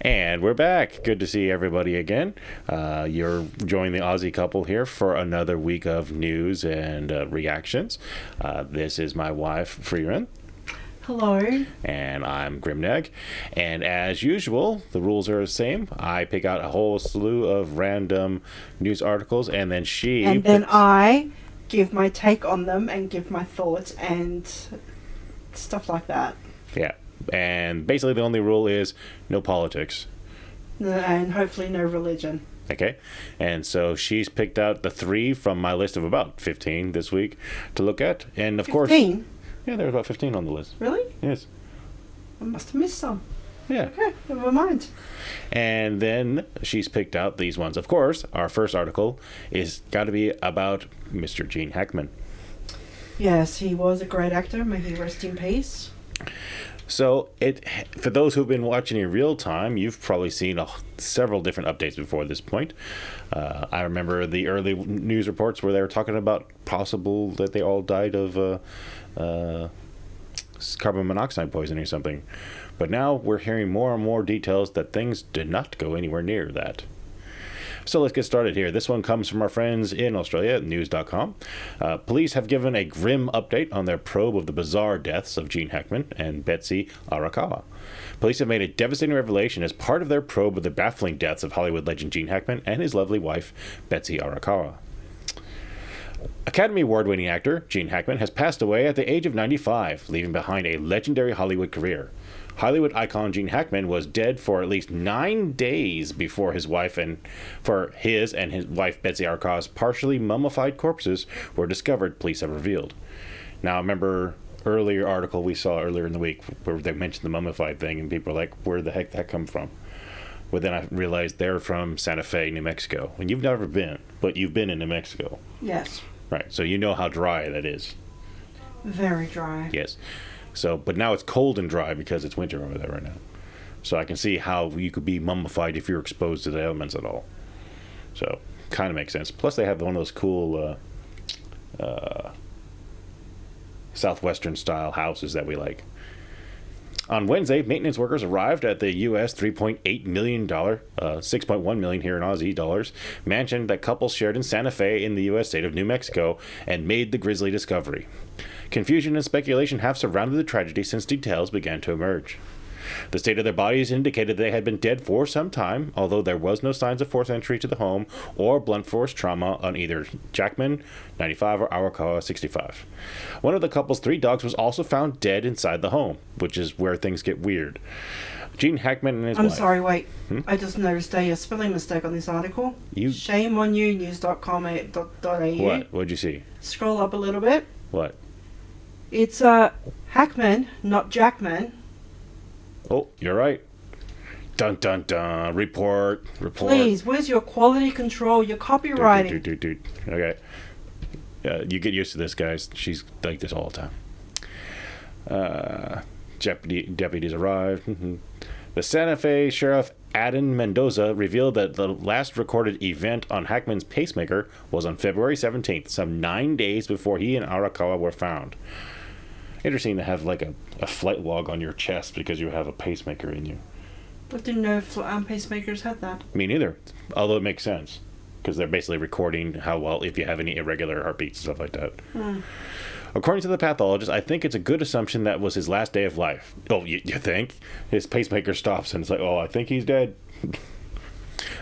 And we're back. Good to see everybody again. You're joining the Aussie Couple here for another week of news and reactions. This is my wife, Frieren. Hello. And I'm Grimnag. And as usual, the rules are the same. I pick out a whole slew of random news articles, and then I give my take on them and give my thoughts and stuff like that. Yeah. And basically the only rule is no politics. And hopefully no religion. Okay. And so she's picked out the 3 from my list of about 15 this week to look at. And of 15? course... Yeah, there were about 15 on the list. Really? Yes. I must have missed some. Yeah. Okay, never mind. And then she's picked out these ones. Of course, our first article is got to be about Mr. Gene Hackman. Yes, he was a great actor. May he rest in peace. So, for those who've been watching in real time, you've probably seen several different updates before this point. I remember the early news reports where they were talking about possible that they all died of carbon monoxide poisoning or something. But now we're hearing more and more details that things did not go anywhere near that. So let's get started here. This one comes from our friends in Australia, news.com. Police have given a grim update on their probe of the bizarre deaths of Gene Hackman and Betsy Arakawa. Police have made a devastating revelation as part of their probe of the baffling deaths of Hollywood legend Gene Hackman and his lovely wife, Betsy Arakawa. Academy Award-winning actor Gene Hackman has passed away at the age of 95, leaving behind a legendary Hollywood career. Hollywood icon Gene Hackman was dead for at least 9 days before his wife and his wife Betsy Arakawa's partially mummified corpses were discovered, police have revealed. Now, remember earlier article we saw earlier in the week where they mentioned the mummified thing, and people are like, where the heck did that come from? Well, then I realized they're from Santa Fe, New Mexico. And you've never been, but you've been in New Mexico. Yes. Right, so you know how dry that is. Very dry. Yes. So, but now it's cold and dry because it's winter over there right now. So I can see how you could be mummified if you're exposed to the elements at all. So, kind of makes sense. Plus, they have one of those cool southwestern style houses that we like. On Wednesday, maintenance workers arrived at the U.S. $3.8 million, $6.1 million here in Aussie dollars, mansion that couples shared in Santa Fe in the U.S. state of New Mexico and made the grisly discovery. Confusion and speculation have surrounded the tragedy since details began to emerge. The state of their bodies indicated they had been dead for some time, although there was no signs of forced entry to the home or blunt force trauma on either Jackman, 95, or Arakawa, 65. One of the couple's 3 dogs was also found dead inside the home, which is where things get weird. Gene Hackman and his wife... I'm sorry, wait. I just noticed a spelling mistake on this article. Shame on you, news.com.au. What? What'd you see? Scroll up a little bit. What? It's Hackman, not Jackman. Oh, you're right. Dun dun dun. Report. Please, where's your quality control, your copywriting? Dude. Okay. You get used to this, guys. She's like this all the time. Deputies arrived. The Santa Fe Sheriff Adin Mendoza revealed that the last recorded event on Hackman's pacemaker was on February 17th, some 9 days before he and Arakawa were found. Interesting to have like a flight log on your chest because you have a pacemaker in you. I didn't know pacemakers had that. Me neither, although it makes sense because they're basically recording how well if you have any irregular heartbeats and stuff like that. According to the pathologist, I think it's a good assumption that was his last day of life. Oh, you think? His pacemaker stops and it's like, oh, I think he's dead.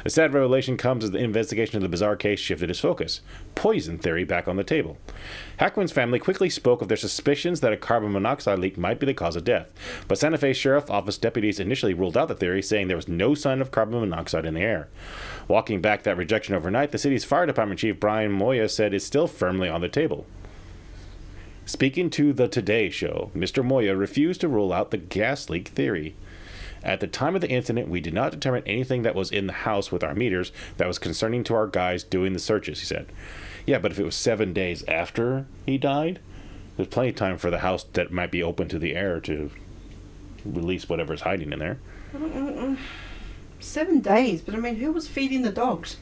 The sad revelation comes as the investigation of the bizarre case shifted its focus. Poison theory back on the table. Hackman's family quickly spoke of their suspicions that a carbon monoxide leak might be the cause of death, but Santa Fe Sheriff Office deputies initially ruled out the theory, saying there was no sign of carbon monoxide in the air. Walking back that rejection overnight, the city's fire department chief Brian Moya said it's still firmly on the table. Speaking to the Today Show, Mr. Moya refused to rule out the gas leak theory. At the time of the incident, we did not determine anything that was in the house with our meters that was concerning to our guys doing the searches, he said. Yeah, but if it was 7 days after he died, there's plenty of time for the house that might be open to the air to release whatever's hiding in there. 7 days? But I mean, who was feeding the dogs?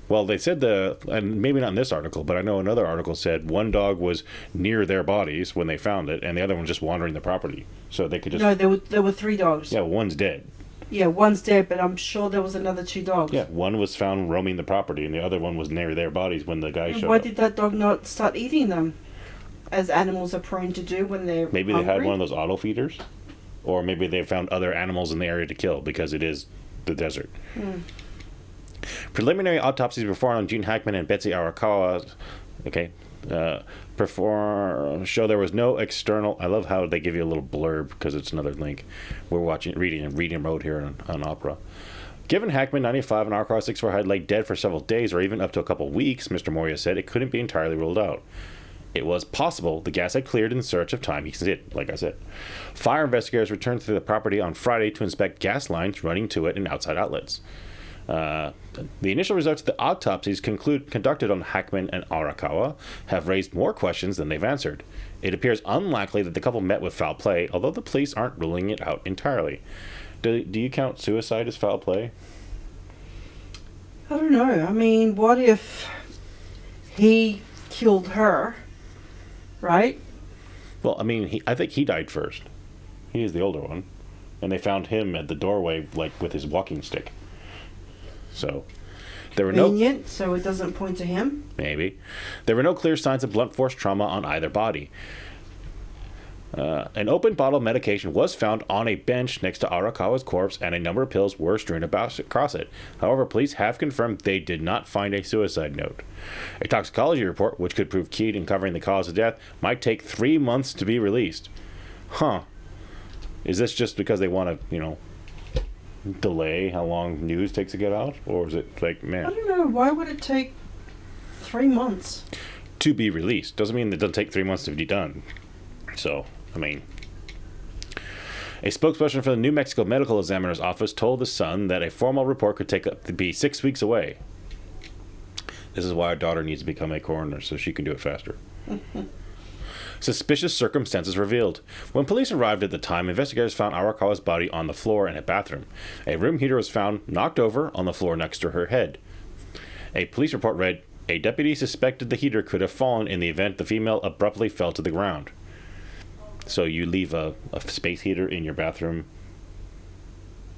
Well, they said and maybe not in this article, but I know another article said one dog was near their bodies when they found it, and the other one just wandering the property. So they could just... No, there were 3 dogs. Yeah, one's dead. Yeah, one's dead, but I'm sure there was another 2 dogs. Yeah, one was found roaming the property, and the other one was near their bodies when the guy And showed why up. did that dog not start eating them, as animals are prone to do when they're Maybe hungry? they had one of those auto feeders, or maybe they found other animals in the area to kill because it is the desert. Preliminary autopsies performed on Gene Hackman and Betsy Arakawa, show there was no external. I love how they give you a little blurb because it's another link. We're reading mode here on Opera. Given Hackman, 95, and Arakawa, 64, had laid dead for several days or even up to a couple weeks, Mr. Moria said it couldn't be entirely ruled out. It was possible the gas had cleared in search of time. He said, like I said. Fire investigators returned to the property on Friday to inspect gas lines running to it and outside outlets. The initial results of the autopsies conducted on Hackman and Arakawa have raised more questions than they've answered. It appears unlikely that the couple met with foul play, although the police aren't ruling it out entirely. Do you count suicide as foul play? I don't know. I mean, what if he killed her, right? Well, I mean, I think he died first. He is the older one. And they found him at the doorway, like, with his walking stick. So, there were Convenient, so it doesn't point to him? Maybe. There were no clear signs of blunt force trauma on either body. An open bottle of medication was found on a bench next to Arakawa's corpse, and a number of pills were strewn across it. However, police have confirmed they did not find a suicide note. A toxicology report, which could prove key in covering the cause of death, might take 3 months to be released. Huh. Is this just because they want to, delay how long news takes to get out? Or is it like, man... I don't know. Why would it take 3 months? To be released. Doesn't mean it doesn't take 3 months to be done. So, I mean... A spokesperson for the New Mexico Medical Examiner's Office told The Sun that a formal report could take up to be 6 weeks away. This is why our daughter needs to become a coroner, so she can do it faster. Suspicious circumstances revealed. When police arrived at the time, investigators found Arakawa's body on the floor in a bathroom. A room heater was found knocked over on the floor next to her head. A police report read, a deputy suspected the heater could have fallen in the event the female abruptly fell to the ground. So you leave a space heater in your bathroom.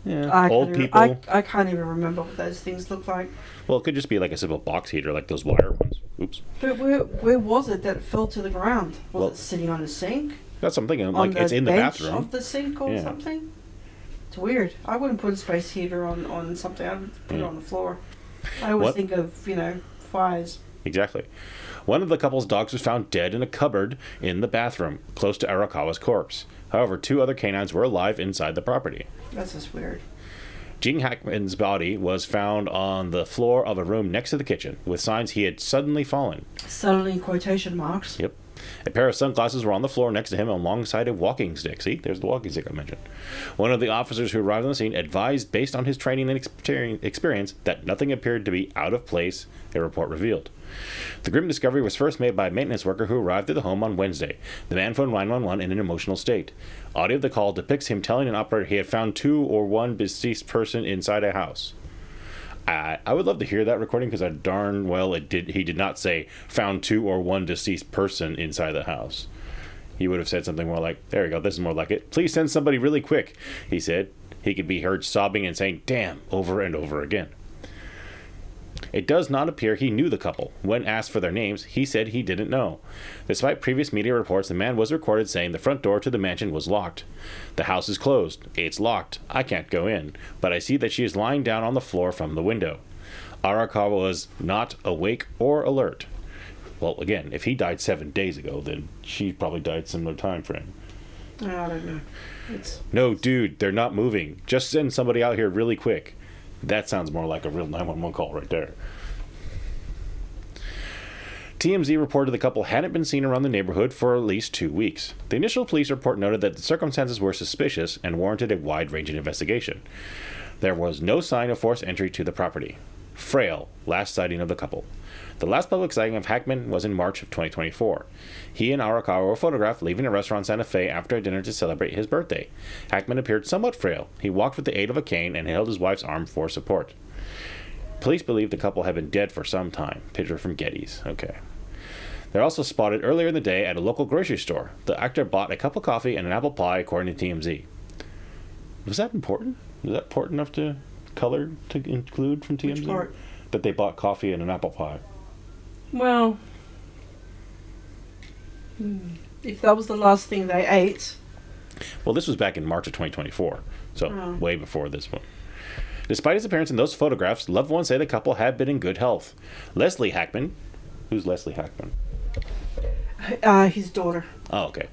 Yeah, old people. I can't even remember what those things look like. Well, it could just be like a simple box heater, like those wire ones. Oops. But where was it that it fell to the ground? Was it sitting on a sink? That's what I'm thinking. Like, it's in the bathroom. Of the sink or something? It's weird. I wouldn't put a space heater on something. I would put it on the floor. I always think of, fires. Exactly. One of the couple's dogs was found dead in a cupboard in the bathroom, close to Arakawa's corpse. However, 2 other canines were alive inside the property. That's just weird. Gene Hackman's body was found on the floor of a room next to the kitchen, with signs he had suddenly fallen. Suddenly, quotation marks. Yep. A pair of sunglasses were on the floor next to him alongside a walking stick. See, there's the walking stick I mentioned. One of the officers who arrived on the scene advised, based on his training and experience, that nothing appeared to be out of place, a report revealed. The grim discovery was first made by a maintenance worker who arrived at the home on Wednesday. The man phoned 911 in an emotional state. Audio of the call depicts him telling an operator he had found 2 or 1 deceased person inside a house. I would love to hear that recording because I darn well he did not say found 2 or 1 deceased person inside the house. He would have said something more like, there we go, this is more like it. Please send somebody really quick, he said. He could be heard sobbing and saying, damn, over and over again. It does not appear he knew the couple. When asked for their names, he said he didn't know. Despite previous media reports, the man was recorded saying the front door to the mansion was locked. The house is closed. It's locked. I can't go in, but I see that she is lying down on the floor from the window. Arakawa was not awake or alert. Well, again, if he died 7 days ago, then she probably died similar time frame. I don't know. No, dude, they're not moving. Just send somebody out here really quick. That sounds more like a real 911 call right there. TMZ reported the couple hadn't been seen around the neighborhood for at least 2 weeks. The initial police report noted that the circumstances were suspicious and warranted a wide-ranging investigation. There was no sign of forced entry to the property. Frail, last sighting of the couple. The last public sighting of Hackman was in March of 2024. He and Arakawa were photographed leaving a restaurant in Santa Fe after a dinner to celebrate his birthday. Hackman appeared somewhat frail. He walked with the aid of a cane and held his wife's arm for support. Police believe the couple had been dead for some time. Picture from Getty's. Okay. They're also spotted earlier in the day at a local grocery store. The actor bought a cup of coffee and an apple pie, according to TMZ. Was that important? Is that important enough to color to include from TMZ? Which part? That they bought coffee and an apple pie. Well, if that was the last thing they ate. Well, this was back in March of 2024, so Oh. way before this one. Despite his appearance in those photographs, loved ones say the couple had been in good health. Leslie Hackman, who's Leslie Hackman? His daughter. Oh, okay.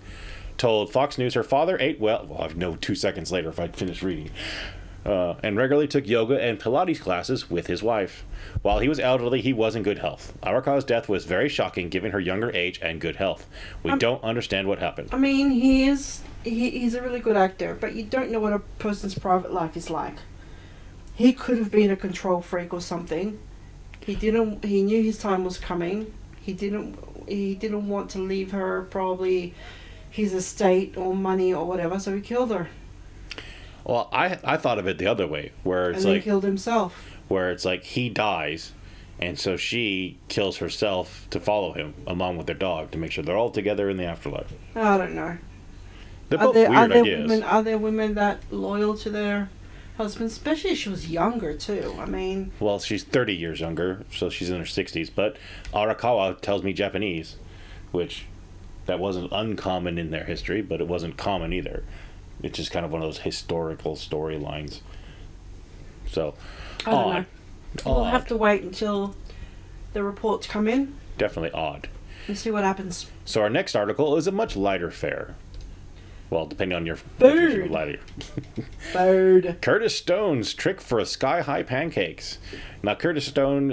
Told Fox News her father ate well. I've know 2 seconds later if I finish reading. And regularly took yoga and Pilates classes with his wife. While he was elderly, he was in good health. Arakawa's death was very shocking given her younger age and good health. We don't understand what happened. I mean, he's a really good actor, but you don't know what a person's private life is like. He could have been a control freak or something. He knew his time was coming. He didn't want to leave her probably his estate or money or whatever, so he killed her. Well, I thought of it the other way, where it's and like he killed himself. where it's like he dies, and so she kills herself to follow him, along with their dog, to make sure they're all together in the afterlife. I don't know. They're both weird ideas. Are there women that loyal to their husbands? Especially if she was younger too. I mean. Well, she's 30 years younger, so she's in her 60s. But Arakawa tells me Japanese, which that wasn't uncommon in their history, but it wasn't common either. It's just kind of one of those historical storylines. So, I don't odd. know. We'll have to wait until the reports come in Definitely odd. and see what happens. So our next article is a much lighter fare. Well, depending on your definition of lighter. Bird. Curtis Stone's trick for sky-high pancakes. Now, Curtis Stone,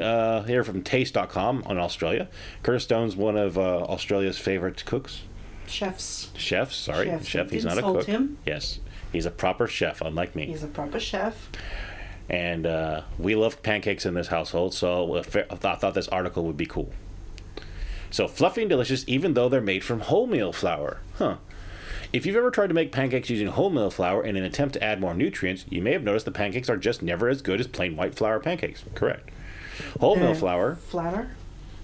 here from Taste.com on Australia. Curtis Stone's one of Australia's favorite cooks. Chefs. Chef. He's Didn't not a insult cook. him. Yes, he's a proper chef, unlike me. He's a proper chef. And we love pancakes in this household, so I thought this article would be cool. So, fluffy and delicious, even though they're made from wholemeal flour. Huh. If you've ever tried to make pancakes using wholemeal flour in an attempt to add more nutrients, you may have noticed the pancakes are just never as good as plain white flour pancakes. Correct. Wholemeal flour. Flatter.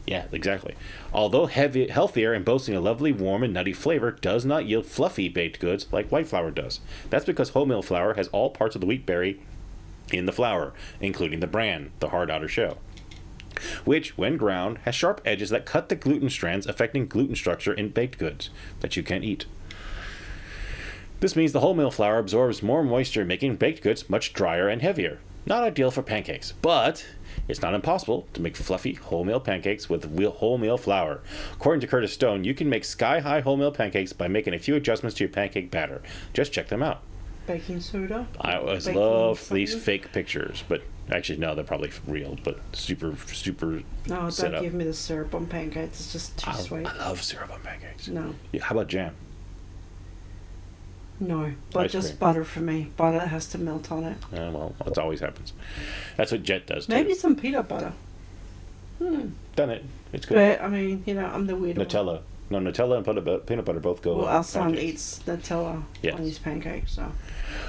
Yeah, exactly. Although healthier and boasting a lovely, warm, and nutty flavor, does not yield fluffy baked goods like white flour does. That's because wholemeal flour has all parts of the wheat berry in the flour, including the bran, the hard outer shell, which, when ground, has sharp edges that cut the gluten strands, affecting gluten structure in baked goods that you can't eat. This means the wholemeal flour absorbs more moisture, making baked goods much drier and heavier. Not ideal for pancakes, but it's not impossible to make fluffy wholemeal pancakes with wholemeal flour. According to Curtis Stone, you can make sky-high wholemeal pancakes by making a few adjustments to your pancake batter. Just check them out. Baking soda. I always love these fake pictures, but actually, no, they're probably real, but super No, set don't up. give me the syrup on pancakes. It's just too sweet. I love syrup on pancakes. No. Yeah, how about jam? No, but Ice just cream. butter for me. Butter has to melt on it. Well, that always happens. That's what Jet does, too. Maybe some peanut butter. Done it. It's good. But, I mean, I'm the weird one. Nutella. No, Nutella and peanut butter both go Well, on our son pancakes. eats Nutella Yes. on his pancakes, so.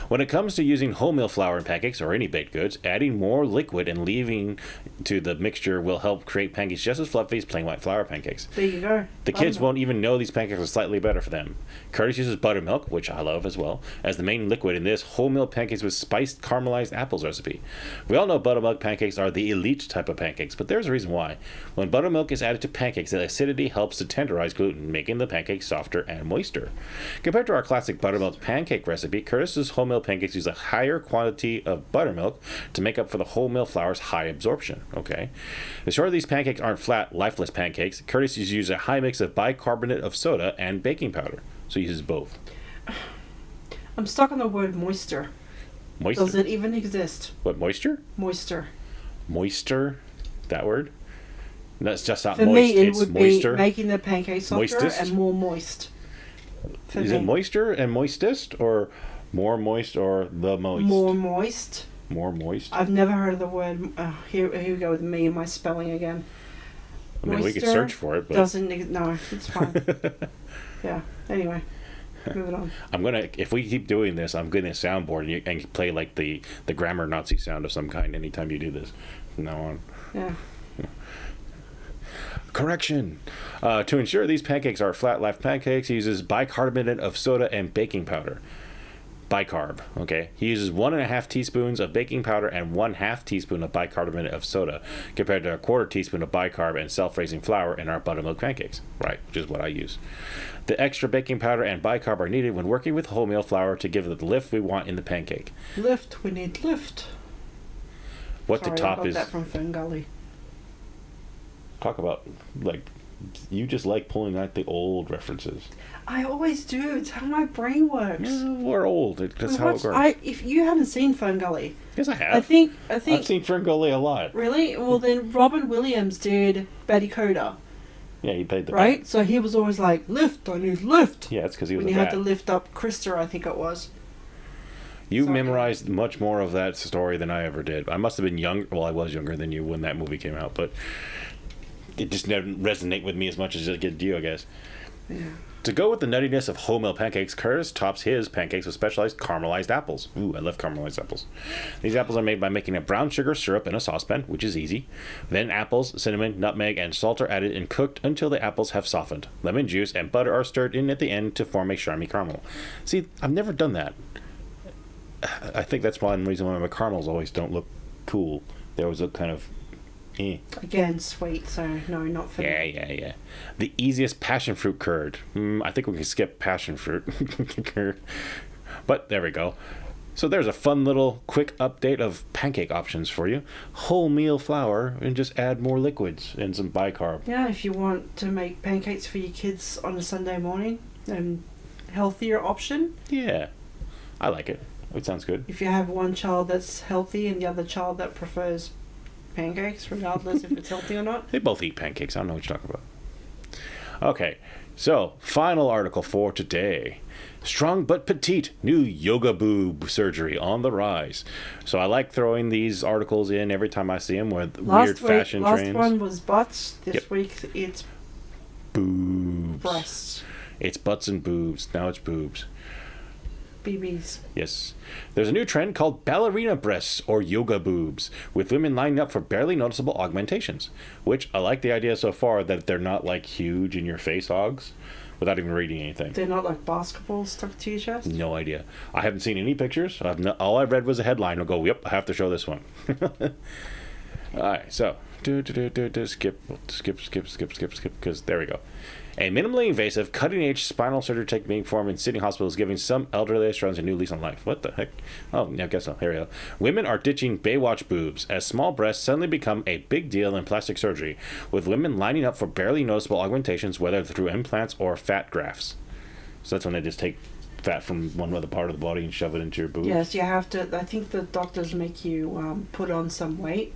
When it comes to using wholemeal flour in pancakes or any baked goods, adding more liquid and leaving to the mixture will help create pancakes just as fluffy as plain white flour pancakes. There you go. The kids won't even know these pancakes are slightly better for them. Curtis uses buttermilk, which I love as well, as the main liquid in this wholemeal pancakes with spiced caramelized apples recipe. We all know buttermilk pancakes are the elite type of pancakes, but there's a reason why. When buttermilk is added to pancakes, the acidity helps to tenderize gluten, making the pancakes softer and moister. Compared to our classic buttermilk pancake recipe, Curtis's wholemeal pancakes use a higher quantity of buttermilk to make up for the wholemeal flour's high absorption. Okay. To ensure these pancakes aren't flat, lifeless pancakes, Curtis uses a high mix of bicarbonate of soda and baking powder. So he uses both. I'm stuck on the word moisture. Moisture? Does it even exist? What, moisture? Moisture. Moisture? That word? No, it's just not For moist. me, it it's would moister. be making the pancakes softer Moistest? and more moist. For Is me. it moisture and moistest, or more moist, or the moist? More moist. More moist? I've never heard of the word. Here we go with me and my spelling again. I mean, we could Moisture search for it, but no, it's fine. Yeah. Anyway, moving on. I'm gonna. If we keep doing this, I'm getting a soundboard and you play like the grammar Nazi sound of some kind anytime you do this. From now on. Yeah. Correction. To ensure these pancakes are flat life pancakes, he uses bicarbonate of soda and baking powder. bicarb. Okay, he uses 1.5 teaspoons of baking powder and 1/2 teaspoon of bicarbonate of soda, compared to a 1/4 teaspoon of bicarb and self-raising flour in our buttermilk pancakes. Right, which is what I use. The extra baking powder and bicarb are needed when working with wholemeal flour to give it the lift we want in the pancake. Lift, we need lift. What Sorry, the top I got is. that from Ferngully. Talk about, like, you just like pulling out the old references. I always do. It's how my brain works. Yeah, we're old. That's how it works. If you haven't seen Ferngully, Yes, I have. I think I've seen Ferngully a lot. really. Well, then Robin Williams did Betty Coda, Yeah, he played the right? So he was always like, "Lift, I need lift." Yeah, it's because he was when a you bat. had to lift up Krista, I think it was. You Sorry. memorized much more of that story than I ever did. I must have been young. Well, I was younger than you when that movie came out, but it just didn't resonate with me as much as it did you, I guess. Yeah. To go with the nuttiness of wholemeal pancakes, Curtis tops his pancakes with specialized caramelized apples. Ooh, I love caramelized apples. These apples are made by making a brown sugar syrup in a saucepan, which is easy. Then apples, cinnamon, nutmeg, and salt are added and cooked until the apples have softened. Lemon juice and butter are stirred in at the end to form a charmy caramel. See, I've never done that. I think that's one reason why my caramels always don't look cool. They always look kind of Again, sweet, so no, not for me. Yeah. The easiest passion fruit curd. I think we can skip passion fruit curd. But there we go. So there's a fun little quick update of pancake options for you. Wholemeal flour and just add more liquids and some bicarb. Yeah, if you want to make pancakes for your kids on a Sunday morning, healthier option. Yeah, I like it. It sounds good. If you have one child that's healthy and the other child that prefers pancakes, regardless if it's healthy or not. They both eat pancakes. I don't know what you're talking about. Okay, so final article for today. Strong but petite, new yoga boob surgery on the rise. So I like throwing these articles in every time I see them with weird fashion trends. Last one was butts. This Yep. week it's Boobs. breasts. It's butts and boobs. Now it's boobs. BBs. Yes. There's a new trend called ballerina breasts or yoga boobs, with women lining up for barely noticeable augmentations. Which I like the idea so far that they're not like huge in your face hogs without even reading anything. They're not like basketballs stuck to your chest. No idea. I haven't seen any pictures. All I read was a headline. I'll go, yep, I have to show this one. Alright, so skip, because there we go. A minimally invasive, cutting-edge spinal surgery technique being performed in Sydney hospitals, giving some elderly Australians a new lease on life. What the heck? Oh, yeah, I guess so. Here we go. Women are ditching Baywatch boobs as small breasts suddenly become a big deal in plastic surgery, with women lining up for barely noticeable augmentations, whether through implants or fat grafts. So that's when they just take fat from one other part of the body and shove it into your boobs. Yes, you have to. I think the doctors make you put on some weight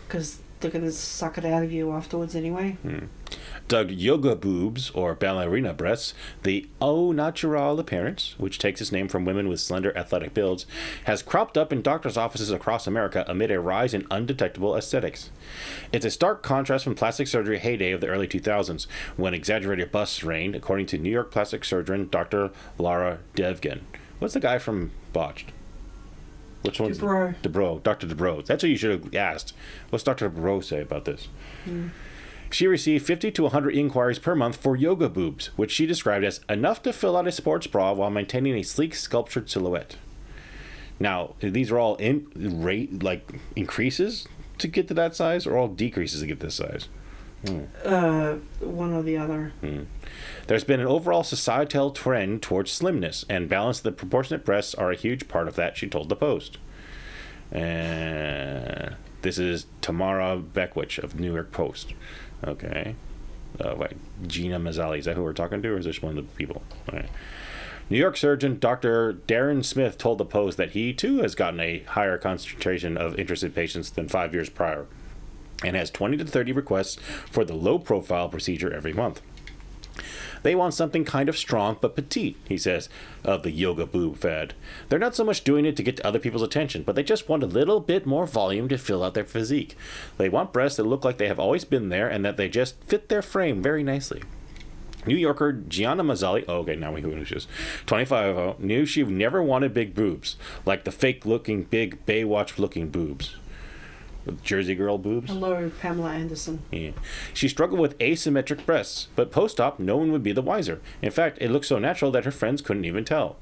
because they're going to suck it out of you afterwards anyway. Dubbed yoga boobs or ballerina breasts, the au natural appearance, which takes its name from women with slender athletic builds, has cropped up in doctors' offices across America amid a rise in undetectable aesthetics. It's a stark contrast from plastic surgery heyday of the early 2000s, when exaggerated busts reigned, according to New York plastic surgeon Dr. Laura Devgan. What's the guy from Botched? Which one's Dubrow. Dubrow, Dr. Dubrow. That's what you should have asked. What's Dr. Dubrow say about this? She received 50 to 100 inquiries per month for yoga boobs, which she described as enough to fill out a sports bra while maintaining a sleek, sculptured silhouette. Now, these are all increases to get to that size, or all decreases to get this size? One or the other. There's been an overall societal trend towards slimness, and balanced the proportionate breasts are a huge part of that, she told the Post. This is Tamara Beckwich of New York Post. Okay. Wait, Gina Mazzali, is that who we're talking to, or is this one of the people? All right. New York surgeon Dr. Darren Smith told the Post that he, too, has gotten a higher concentration of interested patients than 5 years prior, and has 20 to 30 requests for the low-profile procedure every month. They want something kind of strong but petite, he says, of the yoga boob fad. They're not so much doing it to get to other people's attention, but they just want a little bit more volume to fill out their physique. They want breasts that look like they have always been there and that they just fit their frame very nicely. New Yorker Gianna Mazzali, now we know who she is, 25, knew she never wanted big boobs, like the fake-looking, big Baywatch-looking boobs. Jersey Girl boobs. Hello, Pamela Anderson. Yeah. She struggled with asymmetric breasts, but post-op, no one would be the wiser. In fact, it looked so natural that her friends couldn't even tell.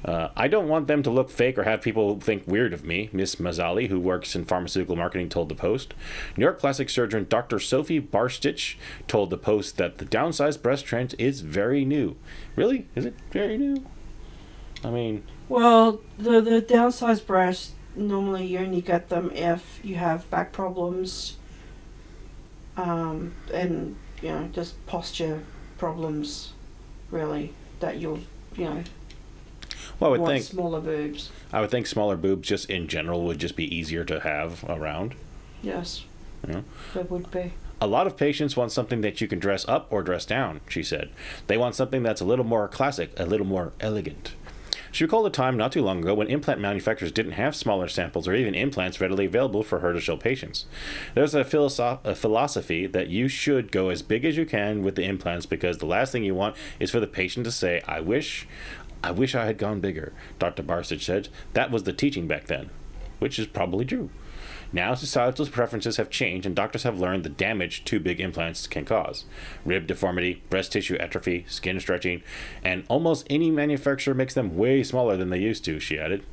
I don't want them to look fake or have people think weird of me, Miss Mazzali, who works in pharmaceutical marketing, told the Post. New York plastic surgeon Dr. Sophie Barstich told the Post that the downsized breast trend is very new. Really? Is it very new? I mean... Well, the downsized breasts, normally you only get them if you have back problems, and, just posture problems, really, that you'll, Well, I would want think smaller boobs. I would think smaller boobs just in general would just be easier to have around. Yes. Yeah. They would be. A lot of patients want something that you can dress up or dress down, she said. They want something that's a little more classic, a little more elegant. She recalled a time not too long ago when implant manufacturers didn't have smaller samples or even implants readily available for her to show patients. There's a philosophy that you should go as big as you can with the implants because the last thing you want is for the patient to say, I wish I had gone bigger, Dr. Barstich said. That was the teaching back then, which is probably true. Now societal preferences have changed and doctors have learned the damage too big implants can cause. Rib deformity, breast tissue atrophy, skin stretching, and almost any manufacturer makes them way smaller than they used to, she added.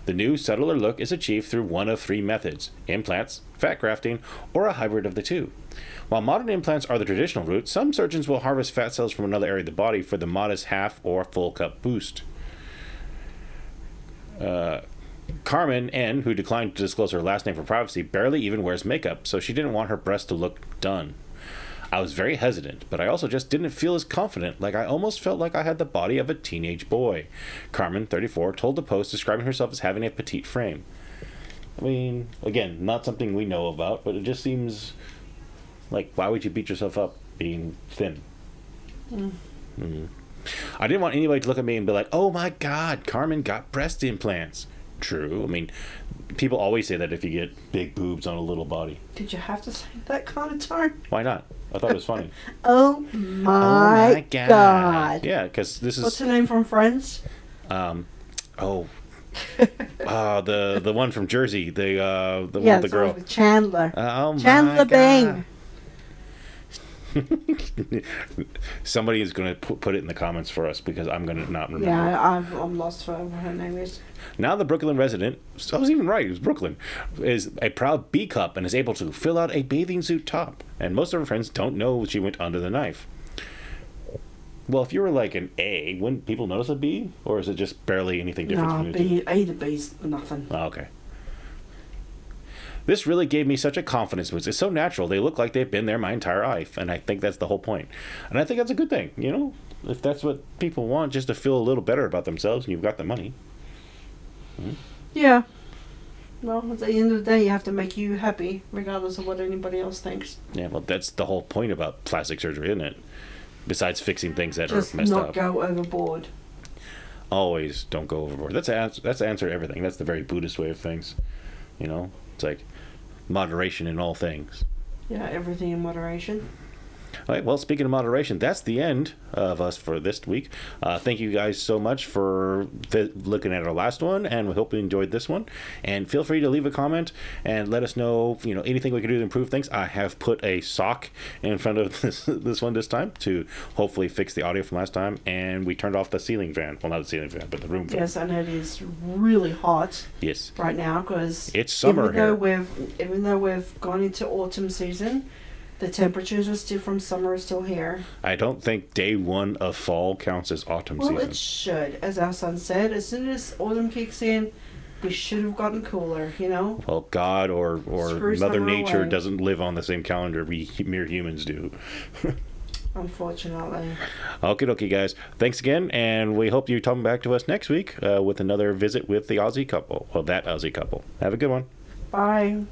The new, subtler look is achieved through one of three methods: implants, fat grafting, or a hybrid of the two. While modern implants are the traditional route, some surgeons will harvest fat cells from another area of the body for the modest half or full cup boost. Carmen N., who declined to disclose her last name for privacy, barely even wears makeup, so she didn't want her breasts to look done. I was very hesitant, but I also just didn't feel as confident, like I almost felt like I had the body of a teenage boy. Carmen, 34, told the Post, describing herself as having a petite frame. I mean, again, not something we know about, but it just seems like, why would you beat yourself up being thin? I didn't want anybody to look at me and be like, oh my God, Carmen got breast implants. True. I mean, people always say that if you get big boobs on a little body. Did you have to say that kind of tone? Why not? I thought it was funny. Oh my God. Yeah, because this is... What's her name from Friends? The one from Jersey, the one with the girl. Chandler. Oh Chandler my Bing. God. Somebody is going to put it in the comments for us because I'm going to not remember. Yeah, I'm lost for what her name is. Now the Brooklyn resident, I was even right, it was Brooklyn, is a proud B cup and is able to fill out a bathing suit top. And most of her friends don't know she went under the knife. Well, if you were like an A, wouldn't people notice a B? Or is it just barely anything different from you two? A to B's nothing. Oh, okay. This really gave me such a confidence boost. It's so natural. They look like they've been there my entire life. And I think that's the whole point. And I think that's a good thing, you know? If that's what people want, just to feel a little better about themselves and you've got the money. Yeah. Well, at the end of the day, you have to make you happy, regardless of what anybody else thinks. Yeah, well, that's the whole point about plastic surgery, isn't it? Besides fixing things that just are messed up. Just not go overboard. Always don't go overboard. That's the answer to everything. That's the very Buddhist way of things. You know? It's like moderation in all things. Yeah, everything in moderation. All right, well, speaking of moderation, that's the end of us for this week. Thank you guys so much for looking at our last one, and we hope you enjoyed this one. And feel free to leave a comment and let us know, anything we can do to improve things. I have put a sock in front of this one this time to hopefully fix the audio from last time, and we turned off the ceiling fan. Well, not the ceiling fan, but the room fan. Yes, and it is really hot. Yes. Right now, because it's summer here. Even though we've gone into autumn season, the temperatures are still from summer are still here. I don't think day one of fall counts as autumn season. Well, it should. As our son said, as soon as autumn kicks in, we should have gotten cooler, Well, God or Screw Mother summer Nature away. doesn't live on the same calendar we mere humans do. Unfortunately. Okay, guys. Thanks again, and we hope you come back to us next week with another visit with the Aussie couple. Well, that Aussie couple. Have a good one. Bye.